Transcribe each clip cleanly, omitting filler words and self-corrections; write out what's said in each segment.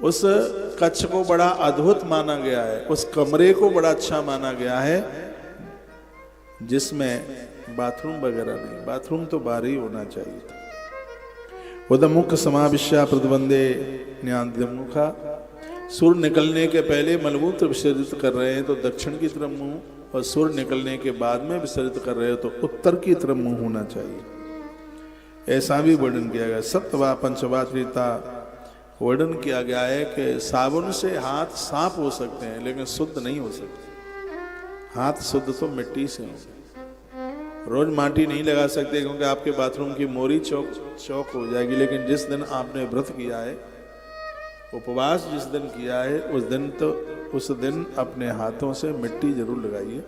उस कक्ष को बड़ा अद्भुत माना गया है, उस कमरे को बड़ा अच्छा माना गया है, जिसमें बाथरूम वगैरह नहीं। बाथरूम तो बाहर ही होना चाहिए था। उदमुख समाविश्या प्रतिबंधे न्याद्यमुखा। सूर्य निकलने के पहले मलमूत्र विसर्जित कर रहे हैं तो दक्षिण की तरफ मुंह, और सूर्य निकलने के बाद में विसर्जित कर रहे हो तो उत्तर की तरफ मुंह होना चाहिए। ऐसा भी वर्णन किया गया। सप्तवा पंचवा त्रिता वर्णन किया गया है कि साबुन से हाथ साफ हो सकते हैं लेकिन शुद्ध नहीं हो सकते। हाथ शुद्ध तो मिट्टी से हो। रोज माटी नहीं लगा सकते क्योंकि आपके बाथरूम की मोरी चौक हो जाएगी। लेकिन जिस दिन आपने व्रत किया है, उपवास जिस दिन किया है, उस दिन अपने हाथों से मिट्टी जरूर लगाइए।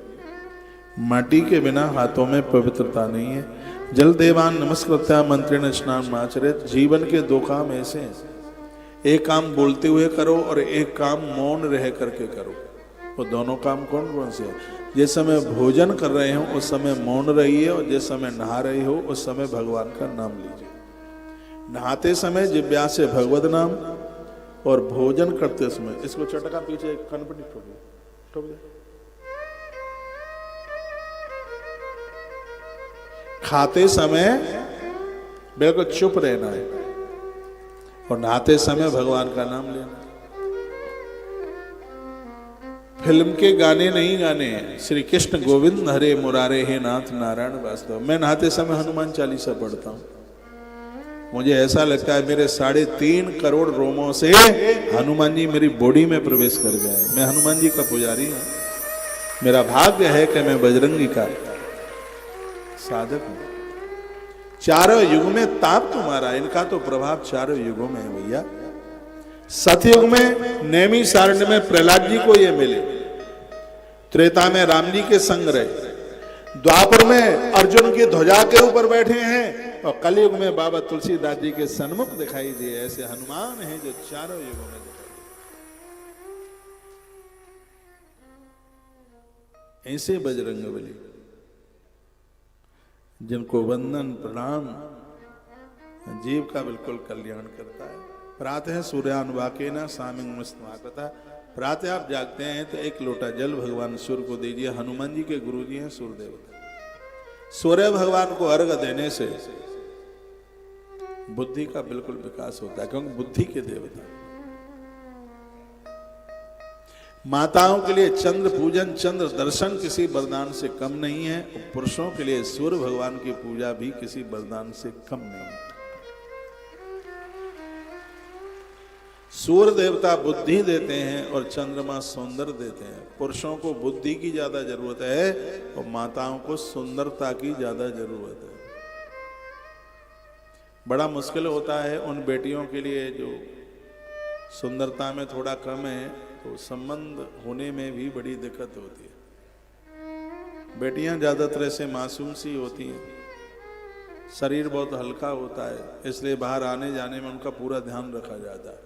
माटी के बिना हाथों में पवित्रता नहीं है। जल देवान नमस्कृत्या मंत्रेण स्नान आचरित। जीवन के दो काम ऐसे हैं, एक काम बोलते हुए करो और एक काम मौन रह करके करो। वो दोनों काम कौन कौन से हैं? जिस समय भोजन कर रहे हो उस समय मौन रहिए, और जिस समय नहा रहे हो उस समय भगवान का नाम लीजिए। नहाते समय जिब्या से भगवत नाम, और भोजन करते समय इसको चटका पीछे कनपटी ठोक दे। खाते समय बिल्कुल चुप रहना है, और नहाते समय भगवान का नाम लेना। फिल्म के गाने नहीं गाने हैं। श्री कृष्ण गोविंद हरे मुरारे हे नाथ नारायण वास्तव। मैं नहाते समय हनुमान चालीसा पढ़ता हूं। मुझे ऐसा लगता है मेरे 3.5 करोड़ रोमों से हनुमान जी मेरी बॉडी में प्रवेश कर गए। मैं हनुमान जी का पुजारी हूं। मेरा भाग्य है कि मैं बजरंगी का साधक हूं। चारों युग में ताप तुम्हारा, इनका तो प्रभाव चारों युगों में है भैया। सतयुग में नैमिषारण्य में प्रहलाद जी को ये मिले, त्रेता में राम जी के संग रहे, द्वापर में अर्जुन की ध्वजा के ऊपर बैठे हैं, और कलयुग में बाबा तुलसीदास जी के सन्मुख दिखाई दिए। ऐसे हनुमान हैं जो चारों युगों में दिखाई दिए। ऐसे बजरंगबली जिनको वंदन प्रणाम जीव का बिल्कुल कल्याण करता है। प्रातः सूर्यानुवाकेन सामिंग मस्तमाकता। प्रातः आप जागते हैं तो एक लोटा जल भगवान सूर्य को दीजिए। हनुमान जी के गुरु जी हैं सूर्य देवता। सूर्य भगवान को अर्घ देने से बुद्धि का बिल्कुल विकास होता है, क्योंकि बुद्धि के देवता। माताओं के लिए चंद्र पूजन, चंद्र दर्शन किसी वरदान से कम नहीं है। पुरुषों के लिए सूर्य भगवान की पूजा भी किसी वरदान से कम नहीं है। सूर्य देवता बुद्धि देते हैं और चंद्रमा सौंदर्य देते हैं। पुरुषों को बुद्धि की ज्यादा जरूरत है और माताओं को सुंदरता की ज्यादा जरूरत है। बड़ा मुश्किल होता है उन बेटियों के लिए जो सुंदरता में थोड़ा कम है, तो संबंध होने में भी बड़ी दिक्कत होती है। बेटियां ज्यादातर ऐसे मासूम सी होती हैं, शरीर बहुत हल्का होता है, इसलिए बाहर आने जाने में उनका पूरा ध्यान रखा जाता है।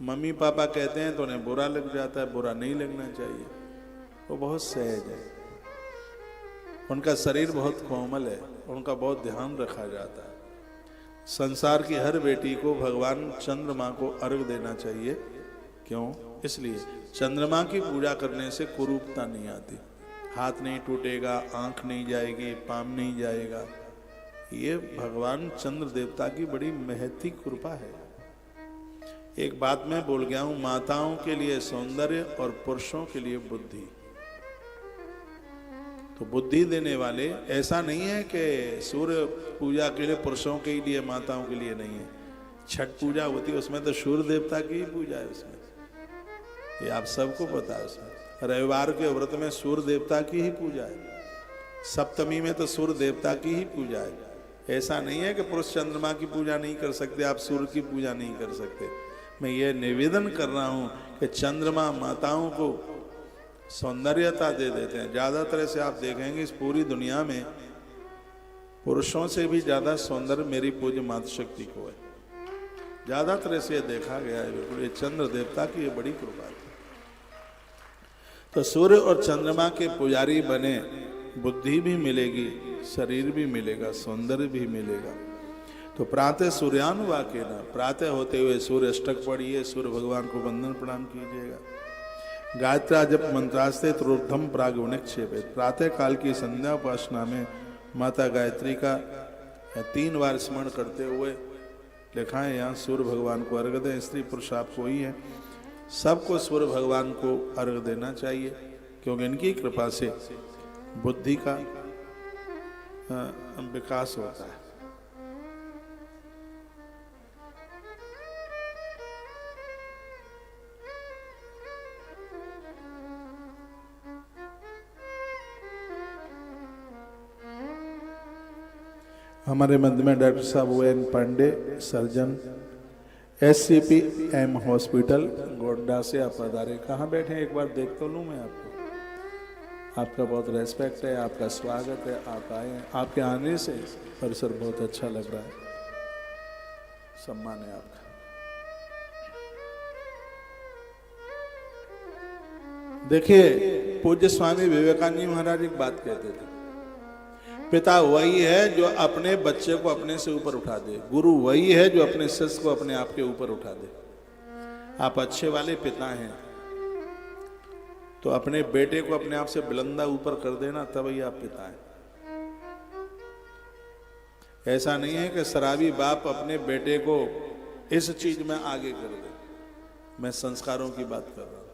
मम्मी पापा कहते हैं तो उन्हें बुरा लग जाता है, बुरा नहीं लगना चाहिए। वो बहुत सहज है, उनका शरीर बहुत कोमल है, उनका बहुत ध्यान रखा जाता है। संसार की हर बेटी को भगवान चंद्रमा को अर्घ देना चाहिए। क्यों? इसलिए चंद्रमा की पूजा करने से कुरूपता नहीं आती, हाथ नहीं टूटेगा, आंख नहीं जाएगी, पाम नहीं जाएगा। ये भगवान चंद्र देवता की बड़ी महती कृपा है। एक बात मैं भूल गया हूं, माताओं के लिए सौंदर्य और पुरुषों के लिए बुद्धि। तो बुद्धि देने वाले, ऐसा नहीं है कि सूर्य पूजा के लिए पुरुषों के लिए माताओं के लिए नहीं है। छठ पूजा होती है उसमें तो सूर्य देवता की ही पूजा है, उसमें ये आप सबको पता है। उसमें रविवार के व्रत में सूर्य देवता की ही पूजा है, सप्तमी में तो सूर्य देवता की ही पूजा है। ऐसा नहीं है कि पुरुष चंद्रमा की पूजा नहीं कर सकते, आप सूर्य की पूजा नहीं कर सकते। मैं ये निवेदन कर रहा हूं कि चंद्रमा माताओं को सौंदर्यता दे देते हैं। ज्यादातर से आप देखेंगे इस पूरी दुनिया में पुरुषों से भी ज्यादा सौंदर्य मेरी पूज्य मातृशक्ति को है। ज्यादातर से देखा गया है, बिल्कुल ये चंद्र देवता की ये बड़ी कृपा है। तो सूर्य और चंद्रमा के पुजारी बने, बुद्धि भी मिलेगी, शरीर भी मिलेगा, सौंदर्य भी मिलेगा। तो प्रातः सूर्यानुवाके न, प्रातः होते हुए सूर्य अष्टक पढ़िए, सूर्य भगवान को वंदन प्रणाम कीजिएगा। गायत्रा जप मंत्रास्ते त्रोर्धम प्राग विनिक्षेपित, प्रातः काल की संध्या उपासना में माता गायत्री का 3 बार स्मरण करते हुए लिखा है यहाँ सूर्य भगवान को अर्घ दें। स्त्री पुरुष आप कोई है, सबको सूर्य भगवान को अर्घ देना चाहिए, क्योंकि इनकी कृपा से बुद्धि का विकास होता है। हमारे मध्य में डॉक्टर साहब ON Pandey, surgeon, SCPM hospital Godda से आप पधारे। कहाँ बैठे हैं एक बार देख तो लूँ मैं आपको। आपका बहुत रेस्पेक्ट है, आपका स्वागत है, आप आए हैं। आपके आने से परिसर बहुत अच्छा लग रहा है, सम्मान है आपका। देखिए, पूज्य स्वामी विवेकानंद जी महाराज एक बात कहते थे, पिता वही है जो अपने बच्चे को अपने से ऊपर उठा दे, गुरु वही है जो अपने शिष्य को अपने आप के ऊपर उठा दे। आप अच्छे वाले पिता हैं तो अपने बेटे को अपने आप से बुलंदा ऊपर कर देना, तभी आप पिता हैं। ऐसा नहीं है कि शराबी बाप अपने बेटे को इस चीज में आगे कर दे। मैं संस्कारों की बात कर रहा हूं।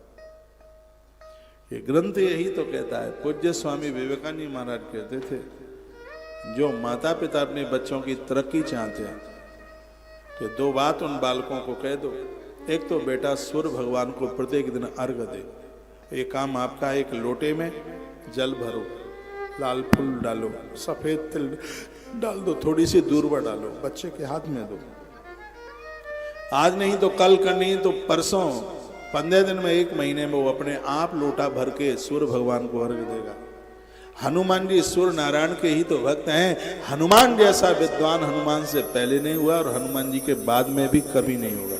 ये ग्रंथ यही तो कहता है। पूज्य स्वामी विवेकानंद जी महाराज कहते थे, जो माता पिता अपने बच्चों की तरक्की चाहते हैं तो 2 बात उन बालकों को कह दो। एक तो बेटा सूर्य भगवान को प्रत्येक दिन अर्घ दे। ये काम आपका, एक लोटे में जल भरो, लाल फूल डालो, सफेद तिल डाल दो, थोड़ी सी दूर्वा डालो, बच्चे के हाथ में दो। आज नहीं तो कल, कर नहीं तो परसों, 15 दिन में, 1 महीने में वो अपने आप लोटा भर के सूर्य भगवान को अर्घ देगा। हनुमान जी सूर्य नारायण के ही तो भक्त हैं। हनुमान जैसा विद्वान हनुमान से पहले नहीं हुआ और हनुमान जी के बाद में भी कभी नहीं होगा।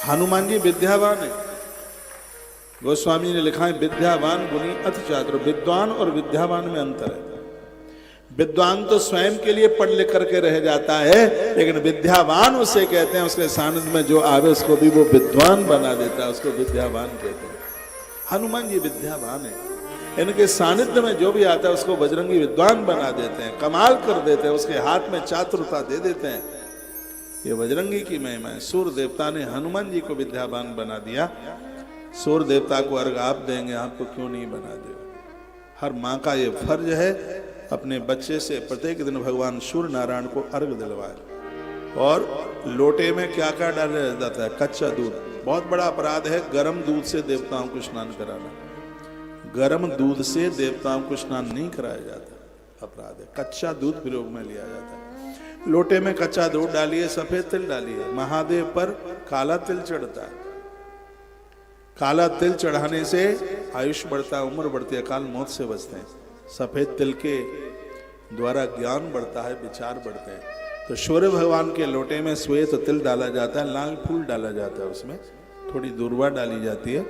हनुमान जी विद्यावान है। गोस्वामी ने लिखा है, विद्यावान गुणी अति चातुर। विद्वान और विद्यावान में अंतर है। विद्वान तो स्वयं के लिए पढ़ लिख करके रह जाता है, लेकिन विद्यावान उसे कहते हैं, उसके सानिध्य में जो आवे उसको भी वो विद्वान बना देता है, उसको विद्यावान कहते हैं। हनुमान जी विद्यावान है। इनके सानिध्य में जो भी आता है उसको बजरंगी विद्वान बना देते हैं, कमाल कर देते हैं, उसके हाथ में चातुरता दे देते हैं। ये बजरंगी की महिमा है। सूर्य देवता ने हनुमान जी को विद्यावान बना दिया। सूर्य देवता को अर्घ आप देंगे, आपको क्यों नहीं बना देगा। हर माँ का ये फर्ज है अपने बच्चे से प्रत्येक दिन भगवान सूर्य नारायण को अर्घ दिलवाए। और लोटे में क्या क्या डाला जाता है? कच्चा दूध। बहुत बड़ा अपराध है गर्म दूध से देवताओं को स्नान कराना। गर्म दूध से देवताओं को स्नान नहीं कराया जाता, अपराध है। कच्चा दूध प्रयोग में लिया जाता है। लोटे में कच्चा दूध डालिए, सफेद तिल डालिए। महादेव पर काला तिल चढ़ता है। काला तिल चढ़ाने से आयुष बढ़ता है, उम्र बढ़ती है, अकाल मौत से बचते हैं। सफेद तिल के द्वारा ज्ञान बढ़ता है, विचार बढ़ते हैं। तो सूर्य भगवान के लोटे में श्वेत तिल डाला जाता है, लाल फूल डाला जाता है, उसमें थोड़ी दूर्वा डाली जाती है,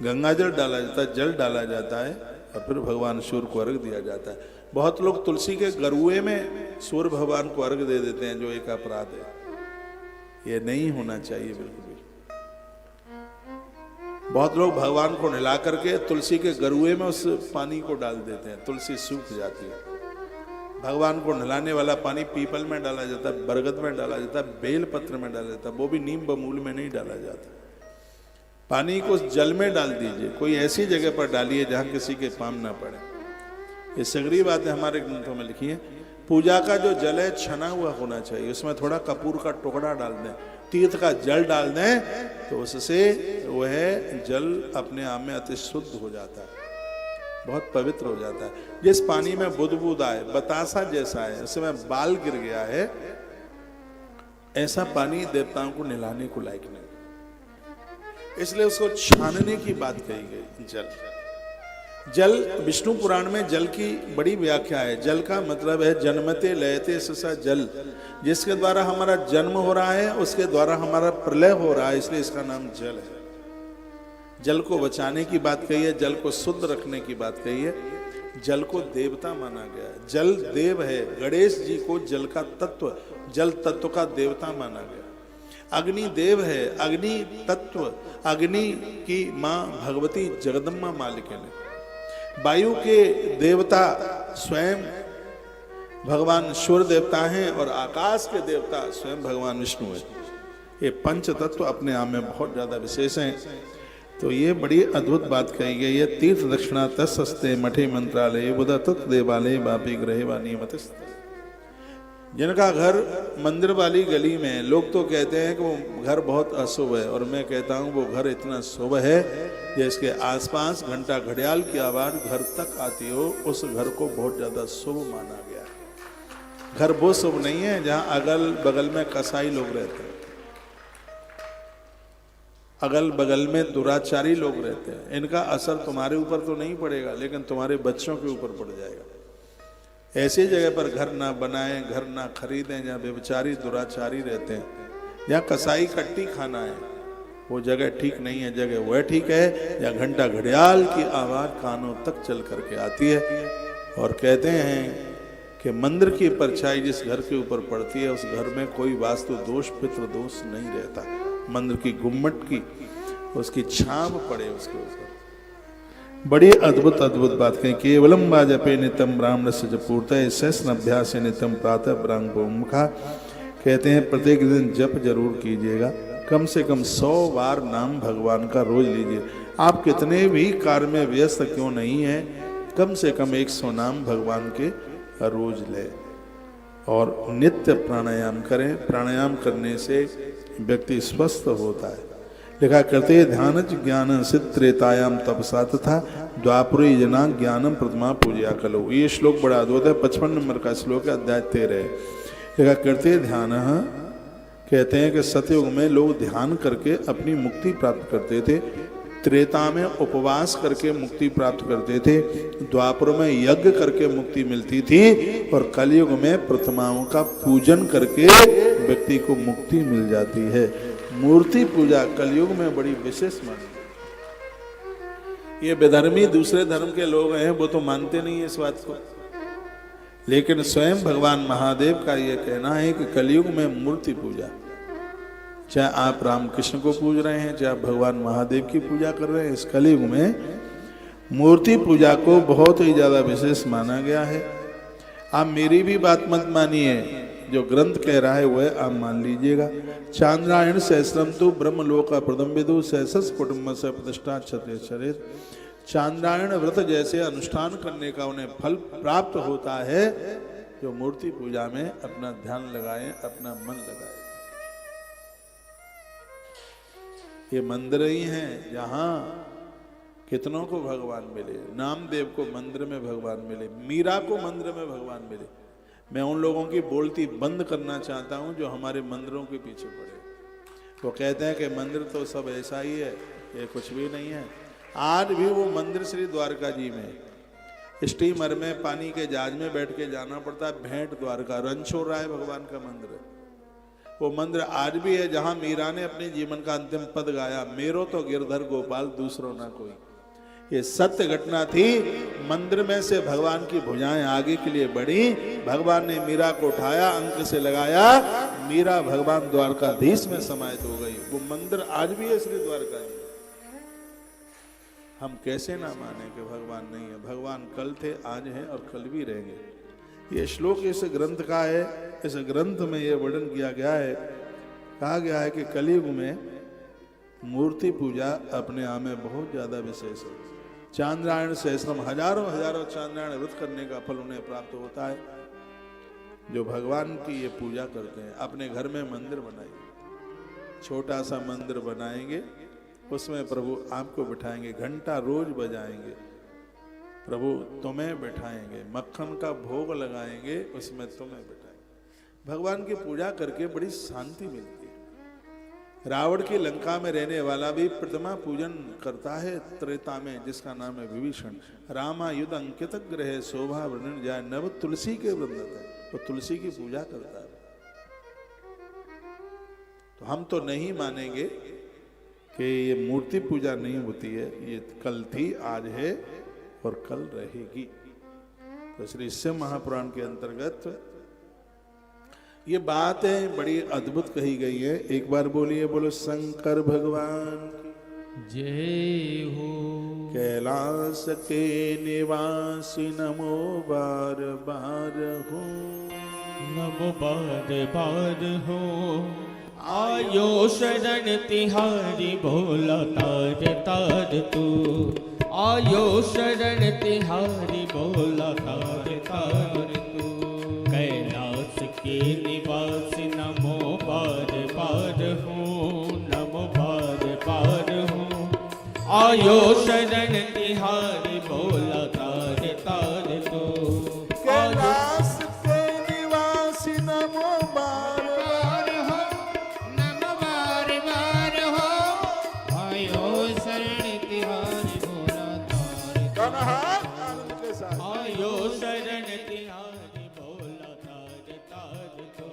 गंगा जल डाला जाता है, जल डाला जाता है, और फिर भगवान सूर्य को अर्घ दिया जाता है। बहुत लोग तुलसी के गरुए में सूर्य भगवान को अर्घ दे देते हैं, जो एक अपराध है। ये नहीं होना चाहिए बिल्कुल भी। बहुत लोग भगवान को नहला करके तुलसी के गरुए में उस पानी को डाल देते हैं, तुलसी सूख जाती है। भगवान को नहलाने वाला पानी पीपल में डाला जाता है, बरगद में डाला जाता है, बेल पत्र में डाला जाता है, वो भी नीम बमूल में नहीं डाला जाता। पानी को जल में डाल दीजिए, कोई ऐसी जगह पर डालिए जहां किसी के पाम ना पड़े। ये सगरी बातें हमारे ग्रंथों में लिखी है। पूजा का जो जल है छना हुआ होना चाहिए, उसमें थोड़ा कपूर का टुकड़ा डाल दें, तीर्थ का जल डाल दें, तो उससे वह जल अपने आप में अति शुद्ध हो जाता है, बहुत पवित्र हो जाता है। जिस पानी में बुदबुद आए, बतासा जैसा है, उसमें बाल गिर गया है, ऐसा पानी देवताओं को नहलाने को लायक नहीं, इसलिए उसको छानने की बात कही गई। जल विष्णु पुराण में जल की बड़ी व्याख्या है। जल का मतलब है जन्मते लयते ससा जल, जिसके द्वारा हमारा जन्म हो रहा है, उसके द्वारा हमारा प्रलय हो रहा है, इसलिए इसका नाम जल है। जल को बचाने की बात कही है, जल को शुद्ध रखने की बात कही है। जल को देवता माना गया है। जल देव है। गणेश जी को जल का तत्व, जल तत्व का देवता माना गया। अग्नि देव है। अग्नि तत्व, अग्नि की मां भगवती जगदम्बा मालिका ने। वायु के देवता स्वयं भगवान सूर्य देवता हैं और आकाश के देवता स्वयं भगवान विष्णु है। ये पंच तत्व अपने आप में बहुत ज्यादा विशेष हैं। तो ये बड़ी अद्भुत बात कही गई है। तीर्थ दक्षिणा तस्ते मठे मंत्रालय बुध तत्व देवालय बापी ग्रहे वानी मत। जिनका घर मंदिर वाली गली में, लोग तो कहते हैं कि वो घर बहुत अशुभ है, और मैं कहता हूँ वो घर इतना शुभ है जिसके आसपास घंटा घड़ियाल की आवाज घर तक आती हो, उस घर को बहुत ज्यादा शुभ माना गया। घर वो शुभ नहीं है जहाँ अगल बगल में कसाई लोग रहते हैं, अगल बगल में दुराचारी लोग रहते हैं। इनका असर तुम्हारे ऊपर तो नहीं पड़ेगा, लेकिन तुम्हारे बच्चों के ऊपर पड़ जाएगा। ऐसी जगह पर घर ना बनाएं, घर ना खरीदें जहाँ व्यभिचारी दुराचारी रहते हैं, जहाँ कसाई कट्टी खाना है, वो जगह ठीक नहीं है। जगह वह ठीक है जहाँ घंटा घड़ियाल की आवाज कानों तक चल करके आती है। और कहते हैं कि मंदिर की परछाई जिस घर के ऊपर पड़ती है, उस घर में कोई वास्तु दोष पितृ दोष नहीं रहता। मंदिर की गुम्मट की उसकी छाप पड़े उसके ऊपर। बड़ी अद्भुत अद्भुत बात कही। केवलम वाजपे नितम ब्राह्मण से जपूर्त सहस्न अभ्यास नितम प्रातः ब्राह्म मुखा। कहते हैं प्रत्येक दिन जप जरूर कीजिएगा, कम से कम 100 बार नाम भगवान का रोज लीजिए। आप कितने भी कार्य में व्यस्त क्यों नहीं है, कम से कम 100 नाम भगवान के रोज ले। और नित्य प्राणायाम करें। प्राणायाम करने से व्यक्ति स्वस्थ होता है। लिखा करते ध्यान ज्ञान सिद्ध त्रेतायाम तपसा तथा द्वापुरे जना ज्ञानम प्रतिमा पूजा कलो। ये श्लोक बड़ा अद्भुत है। 55 नंबर का श्लोक है, अध्याय 13। लिखा करते ध्यान, कहते हैं कि सतयुग में लोग ध्यान करके अपनी मुक्ति प्राप्त करते थे, त्रेता में उपवास करके मुक्ति प्राप्त करते थे, द्वापर में यज्ञ करके मुक्ति मिलती थी, और कलयुग में प्रतिमाओं का पूजन करके व्यक्ति को मुक्ति मिल जाती है। मूर्ति पूजा कलयुग में बड़ी विशेष मानी। ये बेधर्मी दूसरे धर्म के लोग हैं, वो तो मानते नहीं है इस बात को, लेकिन स्वयं भगवान महादेव का यह कहना है कि कलयुग में मूर्ति पूजा, चाहे आप राम कृष्ण को पूज रहे हैं, चाहे आप भगवान महादेव की पूजा कर रहे हैं, इस कलयुग में मूर्ति पूजा को बहुत ही ज्यादा विशेष माना गया है। आप मेरी भी बात मत मानिए, जो ग्रंथ कह रहा है वह आप मान लीजिएगा। चांद्रायण सहस्रम तो ब्रह्मलोक प्रथम विदु सहस्र कुटुंब से प्रतिष्ठा क्षत्रिय चरित। चांद्रायण व्रत जैसे अनुष्ठान करने का उन्हें फल प्राप्त होता है जो मूर्ति पूजा में अपना ध्यान लगाए, अपना मन लगाए। ये मंदिर ही हैं जहां कितनों को भगवान मिले। नामदेव को मंदिर में भगवान मिले, मीरा को मंदिर में भगवान मिले। मैं उन लोगों की बोलती बंद करना चाहता हूं जो हमारे मंदिरों के पीछे पड़े। वो कहते हैं कि मंदिर तो सब ऐसा ही है, ये कुछ भी नहीं है। आज भी वो मंदिर श्री द्वारका जी में स्टीमर में पानी के जहाज में बैठ के जाना पड़ता है। भेंट द्वारका, रणछोड़ राय भगवान का मंदिर है। वो मंदिर आज भी है जहां मीरा ने अपने जीवन का अंतिम पद गाया, मेरो तो गिरधर गोपाल दूसरो ना कोई। ये सत्य घटना थी। मंदिर में से भगवान की भुजाएं आगे के लिए बढ़ी, भगवान ने मीरा को उठाया, अंक से लगाया, मीरा भगवान द्वारकाधीश में समाहित हो गई। वो मंदिर आज भी है श्री द्वारका जी। हम कैसे ना माने कि भगवान नहीं है। भगवान कल थे, आज हैं और कल भी रहेंगे। ये श्लोक इस ग्रंथ का है। इस ग्रंथ में यह वर्णन किया गया है, कहा गया है कि कलयुग में मूर्ति पूजा अपने आप में बहुत ज्यादा विशेष है। चांद्रायण सहस्रम, हजारों हजारों चांद्रायण व्रत करने का फल उन्हें प्राप्त होता है जो भगवान की ये पूजा करते हैं। अपने घर में मंदिर बनाइए, छोटा सा मंदिर बनाएंगे, उसमें प्रभु आपको बिठाएंगे, घंटा रोज बजाएंगे, प्रभु तुम्हें बिठाएंगे, मक्खन का भोग लगाएंगे, उसमें तुम्हें बिठाएंगे। भगवान की पूजा करके बड़ी शांति मिलती है। रावण की लंका में रहने वाला भी प्रतिमा पूजन करता है त्रेता में, जिसका नाम है विभीषण। रामायुध अंकित ग्रह शोभा वृण जाय नव तुलसी के वृंदत है, वो तुलसी की पूजा करता है। तो हम तो नहीं मानेंगे कि ये मूर्ति पूजा नहीं होती है। ये कल थी, आज है और कल रहेगी। तो श्री शिव महापुराण के अंतर्गत ये बात है बड़ी अद्भुत कही गई है। एक बार बोलिए, बोलो शंकर भगवान की जय हो। कैलाश के निवासी नमो बार बार हो, नमो बार बार हो। आयो शरण तिहारी भोला तार तार तू, आयो शरण तिहारी भोला तार तार तू। कैलाश के निवासी नमो बार बार हो, नमो बार बार हो। आयो शरण तिहारी भोला तार तार तू। कैलाश के निवासी नमो बार बार हो, नमो बार बार हो। आयो शरण तिहारी भोला तार दोनों हाथ आनंद के साथ। आयो शरण तिहारी भोला तार तार तू।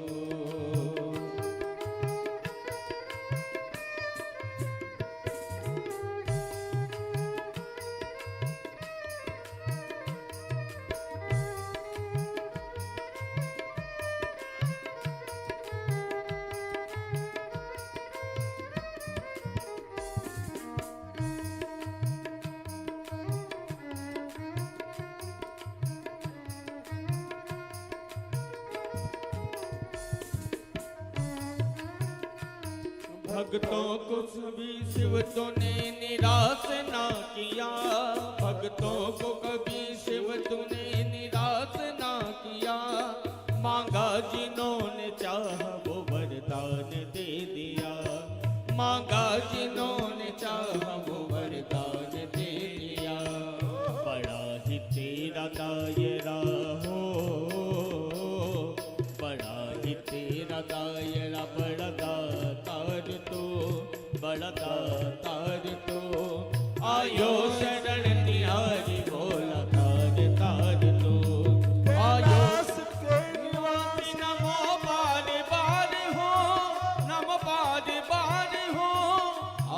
भक्तों को कभी शिव तूने निराश ना किया, भक्तों को कभी शिव तूने निराश ना किया। मांगा जिन्होंने चाह वो वरदान दे दिया, मांगा जिन्होंने चाह वो वरदान दे दिया। बड़ा ही तेरा दायरा हो, बड़ा ही तेरा दायरा, बड़ा दातार तो, बड़ा दातार तो। आयो शरण तिहारी भोला तार तार तो। आयो के निवासी नमो बार बार हो, नमो बार बार हो।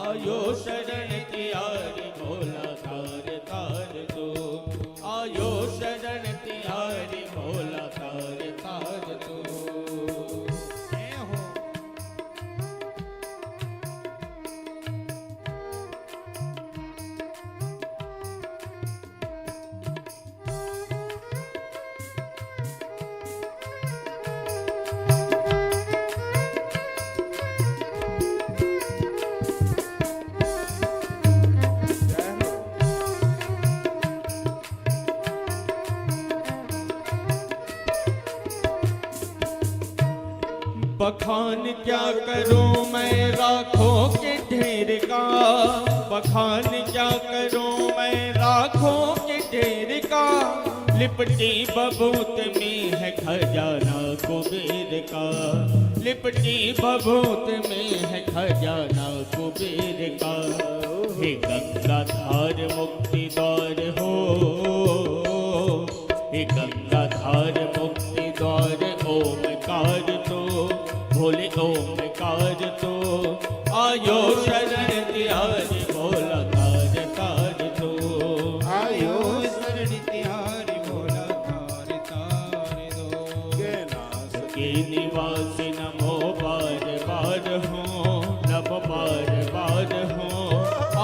आयो शरण तिहारी भोला तार तार तो। आयो शरण तिहारी भोला तार तार तो। जय हो। बखान क्या करूं मैं राखों के ढेर का, बखान क्या करूं मैं राखों के ढेर का। लिपटी बबूत में है खजाना कुबेर का, लिपटी बबूत में है खजाना कुबेर का। हे गंगाधार मुक्ति द्वार हो, हे गंगाधार मुक्ति द्वार ओमकार तो, भोले ओमकार तो। आयो शरण तिहारी भोला तार तार तो। आयो शरण तिहारी भोला तार तार दो। कैलाश के निवासी नमो बार बार हो, नमो बार बार हो।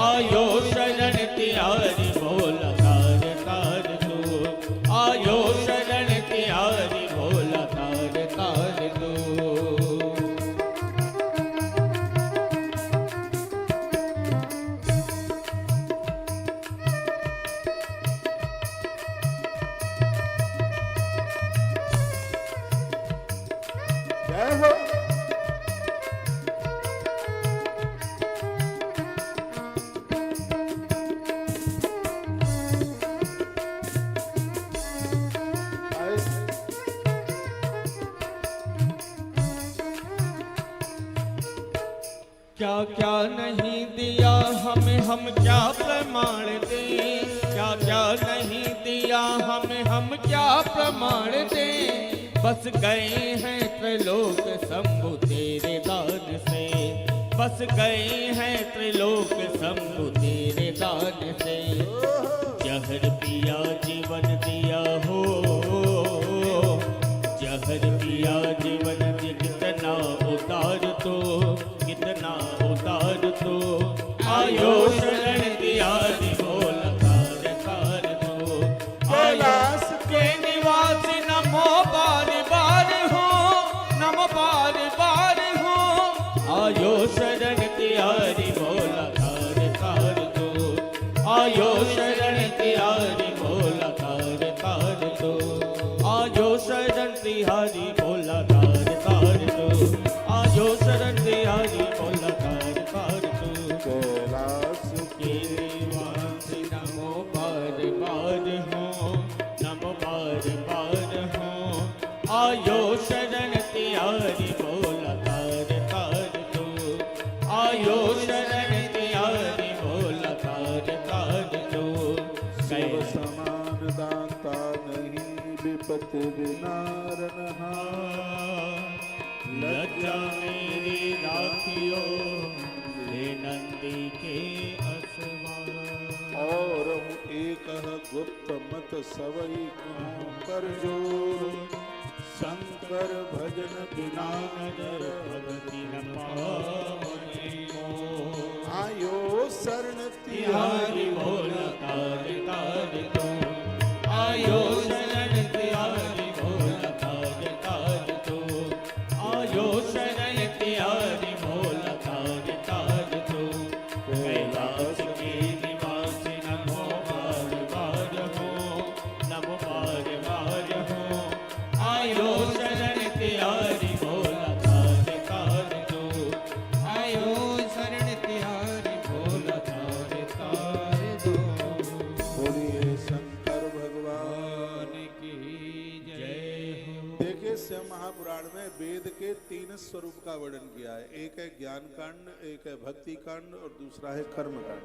आयो शरण तिहारी भोला तार तार तो। आयो शरण तिहारी भोला तार तार तो। जय हो। क्या क्या नहीं दिया हमें, हम क्या प्रमाण दें। क्या क्या नहीं दिया हमें, हम क्या प्रमाण दें। बस गए हैं त्रिलोक शंभु तेरे दान से, बस गए हैं त्रिलोक शंभु तेरे दान से। जहर पिया जीवन दिया हो, दिया जीवन में कितना उतार तो, कितना उतार तो, आयो शरण दिया बोल कार कार तो, कैलाश के निवासी नमो बार बार हो, नमो बार बार हो, आयो शरण तिहारी बोल कार कार तो, आयो शरण तिहारी बोल कार कार तो, आयो शरण तिहारी बोला कार कार तो, आयो शरण तिहारी बोला कार कार तो, कैलाश के निवासी नमो बार बार हो, नमो बार बार हो, आयो शरण तिहारी बोला कार कार तो, आयो शरण तिहारी बोला कार कार तो, शिव समान दाता नहीं विपत विनारनहा। लज्जा मेरी राखियो हे नंदी के असवार, और एक गुप्त मत सवई कहूं कर जोर, शंकर भजन बिना नगर भगति न पावनी मोह। आयो शरण तिहारी बोल कार कार तो, आयो शरण तिहारी बोल कार कार तो, आयो शरण तिहारी बोल कार कार तो, कैलाश के निवासी नमो बार बार हो, नमो बार बार हो, आयो शरण तिहारी बोल कार कार तो, आयो शरण तिहारी बोल कार कार दो। बोलिए शंकर भगवान की जय हो। देखिए शिव महापुराण में वेद के 3 स्वरूप का वर्णन किया है। एक है ज्ञान कांड, एक है भक्ति कांड और दूसरा है कर्म कांड।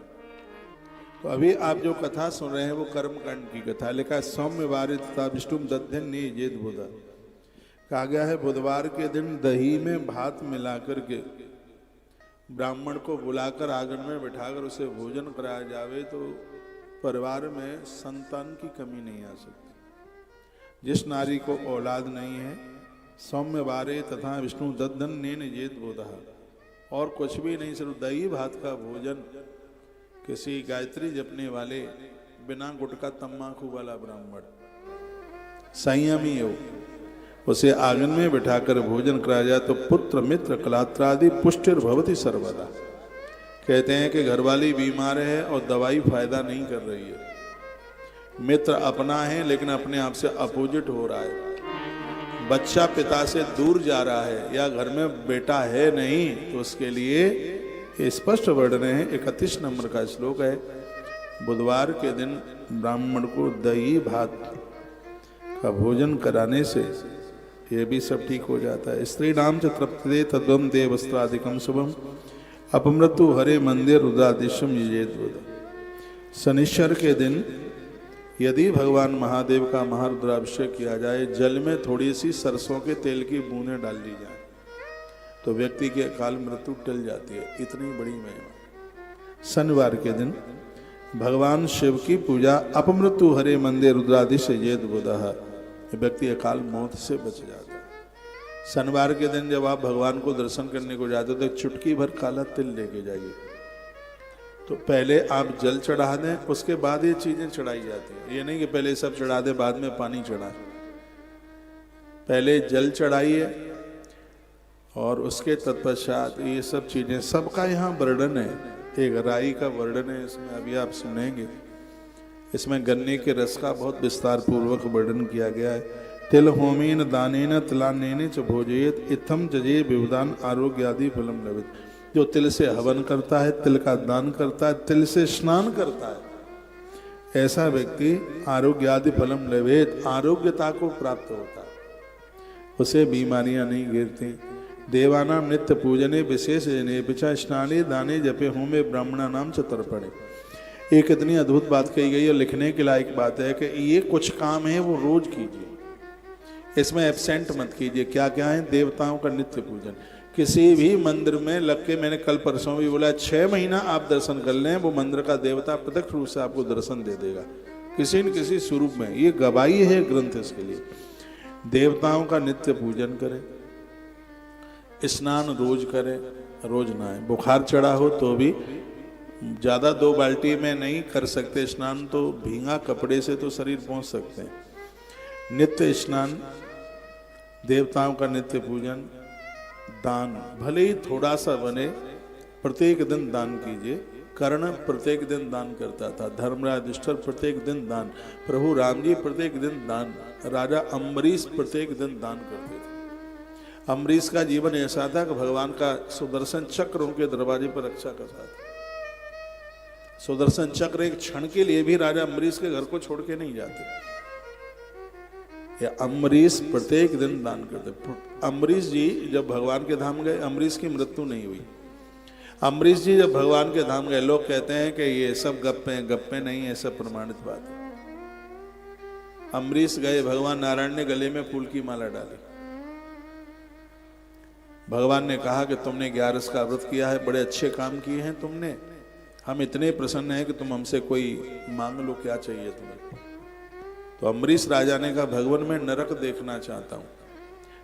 तो अभी आप जो कथा सुन रहे हैं वो कर्म कांड की कथा है। लिखा है सौम्य वारित तथा विष्णु दध्यन ने जेद बुधा। कहा गया है बुधवार के दिन दही में भात मिला करके ब्राह्मण को बुलाकर आंगन में बिठाकर उसे भोजन कराया जावे तो परिवार में संतान की कमी नहीं आ सकती। जिस नारी को औलाद नहीं है सौम्य वारे तथा विष्णु दद्धन ने निजेत बोधा, और कुछ भी नहीं सिर्फ दही भात का भोजन किसी गायत्री जपने वाले बिना गुटखा तम्बाकू वाला ब्राह्मण संयमी हो उसे आंगन में बिठाकर भोजन कराया जाए तो पुत्र मित्र कलात्रादि पुष्टिर भवति सर्वदा। कहते हैं कि घरवाली बीमार है और दवाई फायदा नहीं कर रही है, मित्र अपना है लेकिन अपने आप से अपोजिट हो रहा है, बच्चा पिता से दूर जा रहा है या घर में बेटा है नहीं, तो उसके लिए स्पष्ट वर्णन है। 31 नंबर का श्लोक है। बुधवार के दिन ब्राह्मण को दही भात का भोजन कराने से ये भी सब ठीक हो जाता है। स्त्री नाम च तृप्ते तद्वम देव वस्त्रादिकम शुभम अपमृत्यु हरे मंदिर रुद्रादिशम यजेत बुध। शनिश्चर के दिन यदि भगवान महादेव का महारुद्राभिषेक किया जाए, जल में थोड़ी सी सरसों के तेल की बूंदें डाल दी जाए तो व्यक्ति की अकाल मृत्यु टल जाती है। इतनी बड़ी महिमा। शनिवार के दिन भगवान शिव की पूजा अपमृत्यु हरे मंदिर रुद्रादिश यजेत बुधः, व्यक्ति अकाल मौत से बच जाता है। शनिवार के दिन जब आप भगवान को दर्शन करने को जाते हो तो एक चुटकी भर काला तिल लेके जाइए। तो पहले आप जल चढ़ा दें, उसके बाद ये चीजें चढ़ाई जाती हैं। ये नहीं कि पहले सब चढ़ा दें बाद में पानी चढ़ाएं। पहले जल चढ़ाइए और उसके तत्पश्चात ये सब चीजें, सबका यहाँ वर्णन है। एक राई का वर्णन है इसमें, अभी आप सुनेंगे। इसमें गन्ने के रस का बहुत विस्तार पूर्वक वर्णन किया गया है। तिल होमेन दानेन तिलानेन च भोजयेत इत्थम जजे विवदान आरोग्य आदि फलम लभित। जो तिल से हवन करता है, तिल का दान करता है, तिल से स्नान करता है, ऐसा व्यक्ति आरोग्य आदि फलम लभित, आरोग्यता को प्राप्त होता है, उसे बीमारियां नहीं घेरती। देवानाम नित्य पूजने विशेष जने पिछा स्नाने दाने जपे होमे ब्राह्मणा नाम च तर्पणे। एक इतनी अद्भुत बात कही गई और लिखने के लायक बात है कि ये कुछ काम है वो रोज कीजिए, इसमें एब्सेंट मत कीजिए। क्या क्या है? देवताओं का नित्य पूजन। किसी भी मंदिर में लग के, मैंने कल परसों भी बोला, 6 महीना आप दर्शन कर लें, वो मंदिर का देवता प्रत्यक्ष रूप से आपको दर्शन दे देगा किसी न किसी स्वरूप में। ये गवाही है ग्रंथ इसके लिए। देवताओं का नित्य पूजन करें, स्नान रोज करें, रोज नहाए। बुखार चढ़ा हो तो भी ज़्यादा 2 बाल्टी में नहीं कर सकते स्नान, तो भींगा कपड़े से तो शरीर पहुंच सकते हैं। नित्य स्नान, देवताओं का नित्य पूजन, दान भले ही थोड़ा सा बने, प्रत्येक दिन दान कीजिए। कर्ण प्रत्येक दिन दान करता था, धर्मराज युधिष्ठिर प्रत्येक दिन दान, प्रभु राम जी प्रत्येक दिन दान, राजा अम्बरीश प्रत्येक दिन दान करते थे। अम्बरीश का जीवन ऐसा था कि भगवान का सुदर्शन चक्र उनके दरवाजे पर रक्षा करता था। सुदर्शन चक्र एक क्षण के लिए भी राजा अम्बरीश के घर को छोड़ के नहीं जाते। अम्बरीश प्रत्येक दिन दान करते। अम्बरीश जी जब भगवान के धाम गए, अम्बरीश की मृत्यु नहीं हुई। अम्बरीश जी जब भगवान के धाम गए, लोग कहते हैं कि ये सब गप्पे नहीं है, सब प्रमाणित बात है। अम्बरीश गए, भगवान नारायण ने गले में फूल की माला डाली। भगवान ने कहा कि तुमने 11 का व्रत किया है, बड़े अच्छे काम किए हैं तुमने, हम इतने प्रसन्न हैं कि तुम हमसे कोई मांग लो, क्या चाहिए तुम्हें। तो अम्बरीश राजा ने कहा, भगवान मैं नरक देखना चाहता हूं।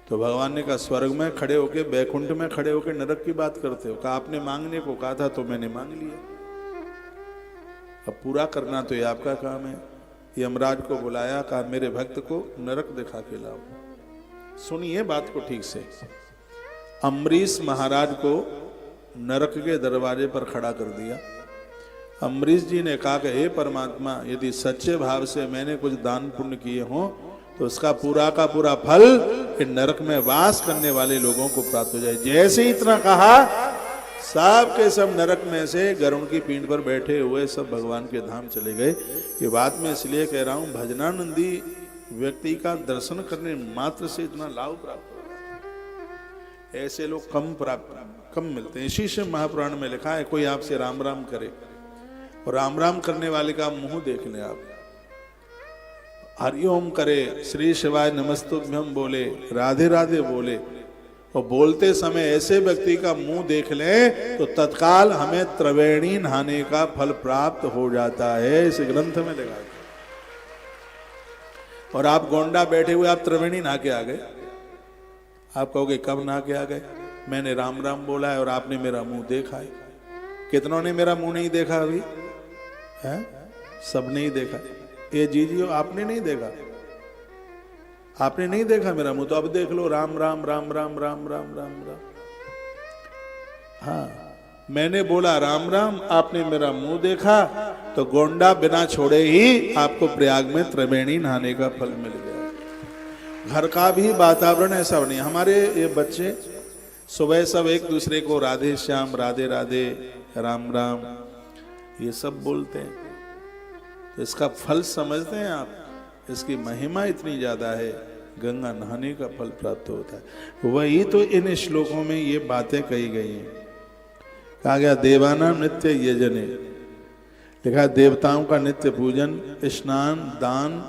तो भगवान ने कहा, स्वर्ग में खड़े होके, बैकुंठ में खड़े होके नरक की बात करते हो। कहा आपने मांगने को कहा था तो मैंने मांग लिया, अब पूरा करना तो ये आपका काम है। यमराज को बुलाया, कहा मेरे भक्त को नरक दिखा के लाओ। सुनिए बात को ठीक से। अम्बरीश महाराज को नरक के दरवाजे पर खड़ा कर दिया। अम्बरीश जी ने कहा कि हे परमात्मा, यदि सच्चे भाव से मैंने कुछ दान पुण्य किए हों तो उसका पूरा का पूरा फल इन नरक में वास करने वाले लोगों को प्राप्त हो जाए। जैसे ही इतना कहा, सब के सब नरक में से गरुड़ की पीठ पर बैठे हुए सब भगवान के धाम चले गए। ये बात मैं इसलिए कह रहा हूं, भजनानंदी व्यक्ति का दर्शन करने मात्र से इतना लाभ प्राप्त होगा। ऐसे लोग कम मिलते हैं। इसी से महापुराण में लिखा है, कोई आपसे राम राम करे और राम राम करने वाले का मुंह देख लें आप, हरिओम करे, श्री शिवाय नमस्तुभ्यम बोले, राधे राधे बोले, और बोलते समय ऐसे व्यक्ति का मुंह देख लें तो तत्काल हमें त्रिवेणी नहाने का फल प्राप्त हो जाता है। इस ग्रंथ में लिखा है। और आप गोंडा बैठे हुए आप त्रिवेणी नहा के आ गए, आप कहोगे कब नहा के आ गए? मैंने राम राम बोला है और आपने मेरा मुंह देखा है। कितनों ने मेरा मुंह नहीं देखा अभी है? सब नहीं देखा। ये जीजियो आपने नहीं देखा, आपने नहीं देखा मेरा मुंह, तो अब देख लो। राम राम राम राम राम राम राम राम। हाँ, मैंने बोला राम राम, आपने मेरा मुंह देखा, तो गोंडा बिना छोड़े ही आपको प्रयाग में त्रिवेणी नहाने का फल मिल गया। घर का भी वातावरण ऐसा नहीं। हमारे ये बच्चे सुबह सब एक दूसरे को राधे श्याम, राधे राधे, राम राम ये सब बोलते हैं। तो इसका फल समझते हैं आप? इसकी महिमा इतनी ज्यादा है, गंगा नहाने का फल प्राप्त होता है। वही तो इन श्लोकों में ये बातें कही गई हैं। कहा गया देवानाम नित्य यजने, लिखा देवताओं का नित्य पूजन, स्नान, दान,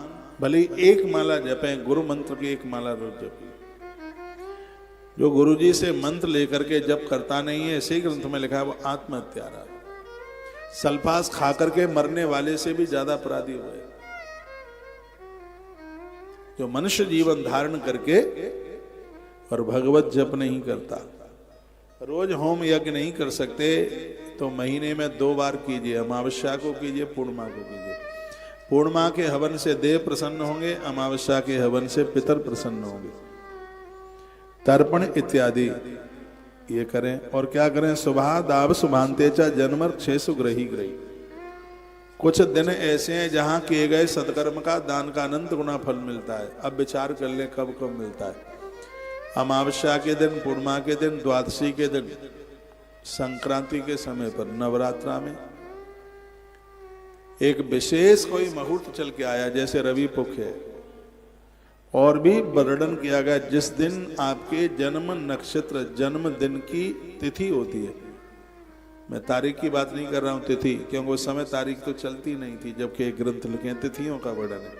भले एक माला जपें, गुरु मंत्र की एक माला रोज जपें। जो गुरु जी से मंत्र लेकर के जप करता नहीं है, इसी ग्रंथ में लिखा है, वो आत्महत्यारा। सल्फास खाकर के मरने वाले से भी ज्यादा अपराधी हुए। जो मनुष्य जीवन धारण करके और भगवत जप नहीं करता, रोज होम यज्ञ नहीं कर सकते, तो महीने में 2 बार कीजिए। अमावस्या को कीजिए, पूर्णिमा को कीजिए। पूर्णिमा के हवन से देव प्रसन्न होंगे, अमावस्या के हवन से पितर प्रसन्न होंगे। तर्पण इत्यादि ये करें। और क्या करें? सुबह दाव सुभानते चा जन्मर 600 ग्रही ग्रही। कुछ दिन ऐसे हैं जहां किए गए सत्कर्म का, दान का अनंत गुना फल मिलता है। अब विचार कर ले कब कब मिलता है। अमावस्या के दिन, पूर्णिमा के दिन, द्वादशी के दिन, संक्रांति के समय पर, नवरात्रा में एक विशेष कोई मुहूर्त चल के आया, जैसे रवि पक्ष है। और भी वर्णन किया गया जिस दिन आपके जन्म नक्षत्र, जन्म दिन की तिथि होती है। मैं तारीख की बात नहीं कर रहा हूं, तिथि, क्योंकि उस समय तारीख तो चलती नहीं थी जबकि एक ग्रंथ लिखे हैं, तिथियों का वर्णन है।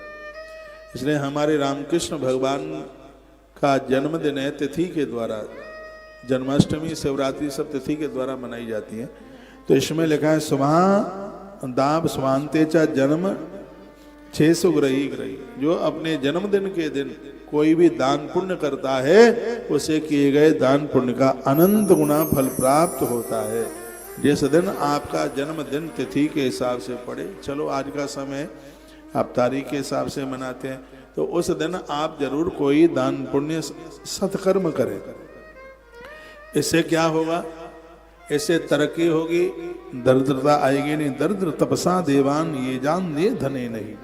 इसलिए हमारे रामकृष्ण भगवान का जन्मदिन है तिथि के द्वारा। जन्माष्टमी, शिवरात्रि सब तिथि के द्वारा मनाई जाती है। तो इसमें लिखा है सुबह दाब स्वांते चा जन्म 600 ग्रही ग्रही। जो अपने जन्मदिन के दिन कोई भी दान पुण्य करता है उसे किए गए दान पुण्य का अनंत गुना फल प्राप्त होता है। जिस दिन आपका जन्मदिन तिथि के हिसाब से पड़े, चलो आज का समय आप तारीख के हिसाब से मनाते हैं, तो उस दिन आप जरूर कोई दान पुण्य सत्कर्म करें। इससे क्या होगा? इससे तरक्की होगी, दरिद्रता आएगी नहीं। दरिद्र तपसा देवान ये जान दे धने नहीं।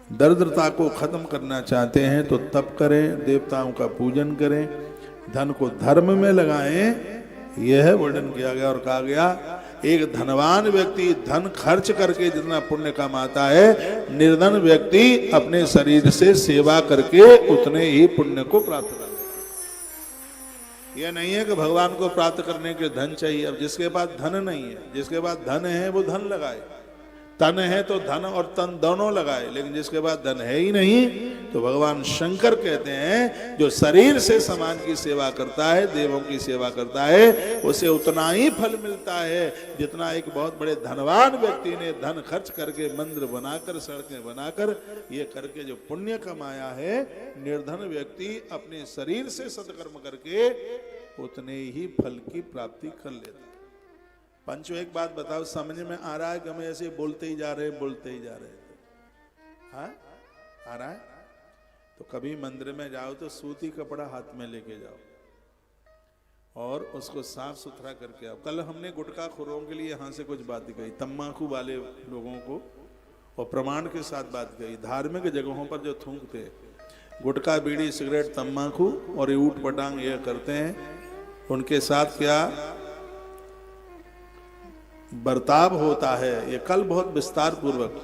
दरिद्रता को खत्म करना चाहते हैं तो तप करें, देवताओं का पूजन करें, धन को धर्म में लगाएं। यह वर्णन किया गया और कहा गया एक धनवान व्यक्ति धन खर्च करके जितना पुण्य कमाता है, निर्धन व्यक्ति अपने शरीर से सेवा करके उतने ही पुण्य को प्राप्त करता है। यह नहीं है कि भगवान को प्राप्त करने के धन चाहिए। अब जिसके पास धन नहीं है, जिसके पास धन है वो धन लगाए, तन है तो धन और तन दोनों लगाए, लेकिन जिसके पास धन है ही नहीं तो भगवान शंकर कहते हैं जो शरीर से समाज की सेवा करता है, देवों की सेवा करता है, उसे उतना ही फल मिलता है जितना एक बहुत बड़े धनवान व्यक्ति ने धन खर्च करके मंदिर बनाकर, सड़कें बनाकर, ये करके जो पुण्य कमाया है, निर्धन व्यक्ति अपने शरीर से सत्कर्म करके उतने ही फल की प्राप्ति कर लेता है। पंचो एक बात बताओ, समझ में आ रहा है कि हम ऐसे बोलते ही जा रहे हैं, बोलते ही जा रहे हैं? हाँ, आ रहा है? तो कभी मंदिर में जाओ तो सूती कपड़ा हाथ में लेके जाओ और उसको साफ सुथरा करके आओ। कल हमने गुटखाखोरों के लिए यहाँ से कुछ बात कही, तम्बाकू वाले लोगों को, और प्रमाण के साथ बात कही। धार्मिक जगहों पर जो थूकते, गुटखा, बीड़ी, सिगरेट, तम्बाकू और ये ऊट पटांग ये करते हैं, उनके साथ क्या बर्ताव होता है, ये कल बहुत विस्तार पूर्वक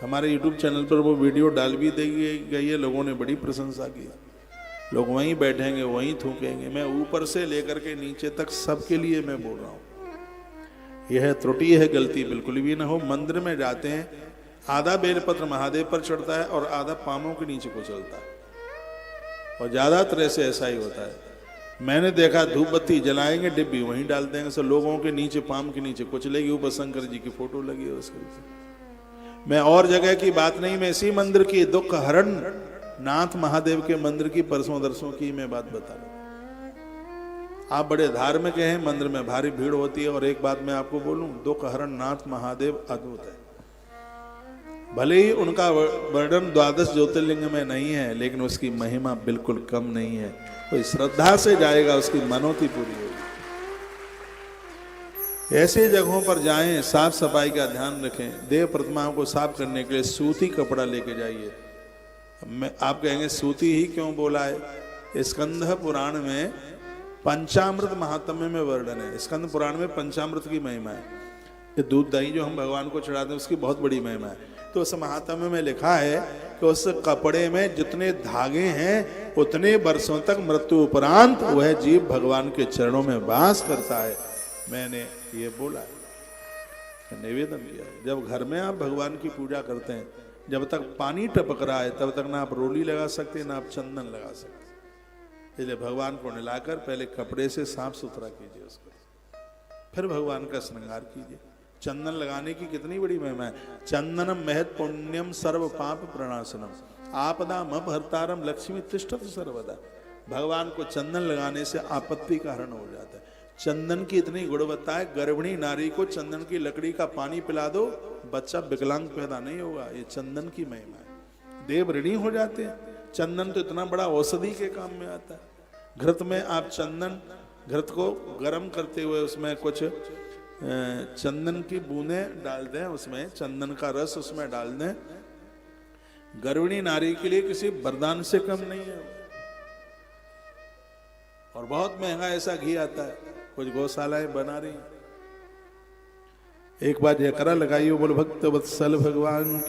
हमारे YouTube चैनल पर वो वीडियो डाल भी दी गई है। लोगों ने बड़ी प्रशंसा की। लोग वहीं बैठेंगे, वहीं थूकेंगे। मैं ऊपर से लेकर के नीचे तक सबके लिए मैं बोल रहा हूँ, यह त्रुटि है, गलती बिल्कुल भी ना हो। मंदिर में जाते हैं, आधा बेलपत्र महादेव पर चढ़ता है और आधा पामों के नीचे को चलता है, और ज्यादातर ऐसे ऐसा ही होता है। मैंने देखा धूप बत्ती जलाएंगे, डिब्बी वहीं डाल देंगे, सब लोगों के नीचे, पाम के नीचे कुछ लगी, ऊपर शंकर जी की फोटो लगी है उसके नीचे। मैं और जगह की बात नहीं, मैं इसी मंदिर की दुख हरण नाथ महादेव के मंदिर की परसों दरसों की मैं बात बता रहा। आप बड़े धार्मिक हैं, मंदिर में भारी भीड़ होती है, और एक बात मैं आपको बोलूं, दुख हरण नाथ महादेव अद्भुत है। भले ही उनका वर्णन 12 ज्योतिर्लिंग में नहीं है, लेकिन उसकी महिमा बिल्कुल कम नहीं है। कोई श्रद्धा से जाएगा उसकी मनोती पूरी होगी। ऐसे जगहों पर जाएं, साफ सफाई का ध्यान रखें। देव प्रतिमाओं को साफ करने के लिए सूती कपड़ा लेके जाइए। मैं आप कहेंगे सूती ही क्यों बोला है? स्कंद पुराण में पंचामृत महात्म्य में वर्णन है। स्कंद पुराण में पंचामृत की महिमा है। ये दूध दही जो हम भगवान को चढ़ाते हैं उसकी बहुत बड़ी महिमा है। तो उस महात्म्य में लिखा है कि उस कपड़े में जितने धागे हैं उतने वर्षों तक मृत्यु उपरांत वह जीव भगवान के चरणों में वास करता है। मैंने ये बोला, निवेदन किया। जब घर में आप भगवान की पूजा करते हैं, जब तक पानी टपक रहा है तब तक ना आप रोली लगा सकते ना आप चंदन लगा सकते। इसलिए भगवान को नहलाकर पहले कपड़े से साफ सुथरा कीजिए उसको, फिर भगवान का श्रृंगार कीजिए। चंदन लगाने की कितनी बड़ी महिमा है। चंदनम महत् पुण्यम सर्व पाप प्रणाशनम आपदाम अपहर्तारम लक्ष्मी तिष्ठत सर्वदा। भगवान को चंदन लगाने से आपत्ति का हरण हो जाता है। चंदन की इतनी गुणवत्ता है, गर्भिणी नारी को चंदन की लकड़ी का पानी पिला दो, बच्चा विकलांग पैदा नहीं होगा। ये चंदन की महिमा है। देव ऋणी हो जाते हैं। चंदन तो इतना बड़ा औषधि के काम में आता है। घृत में आप चंदन, घृत को गर्म करते हुए उसमें कुछ चंदन की बूंदें डाल दें, उसमें चंदन का रस उसमें डाल दें, गर्भिणी नारी के लिए किसी वरदान से कम नहीं है। और बहुत महंगा ऐसा घी आता है, कुछ गौशालाएं बना रही। एक बार जयकारा लगाइए, बोल भक्त वत्सल भगवान।